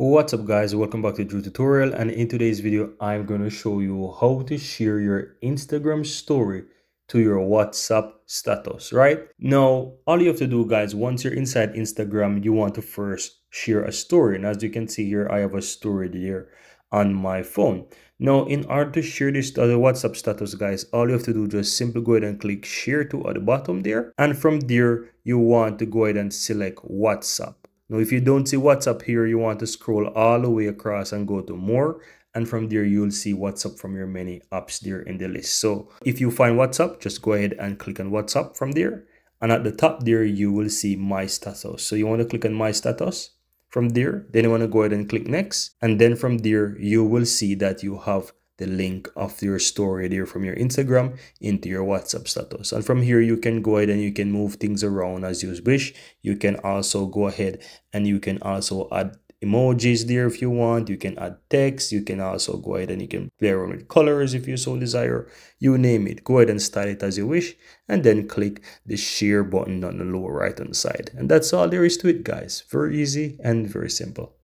What's up guys, welcome back to Drew Tutorial, and in today's video I'm going to show you how to share your Instagram story to your WhatsApp status. Right now, all you have to do guys, once you're inside Instagram, you want to first share a story, and as you can see here, I have a story there on my phone. Now, in order to share this to the WhatsApp status guys, all you have to do, just simply go ahead and click share to at the bottom there, and from there you want to go ahead and select WhatsApp. Now, if you don't see WhatsApp here, you want to scroll all the way across and go to more. And from there, you'll see WhatsApp from your many apps there in the list. So if you find WhatsApp, just go ahead and click on WhatsApp from there. And at the top there, you will see My Status. So you want to click on My Status from there. Then you want to go ahead and click Next. And then from there, you will see that you have the link of your story there from your Instagram into your WhatsApp status. And from here, you can go ahead and you can move things around as you wish. You can also go ahead and you can also add emojis there if you want. You can add text. You can also go ahead and you can play around with colors if you so desire. You name it. Go ahead and style it as you wish, and then click the share button on the lower right hand side. And that's all there is to it guys. Very easy and very simple.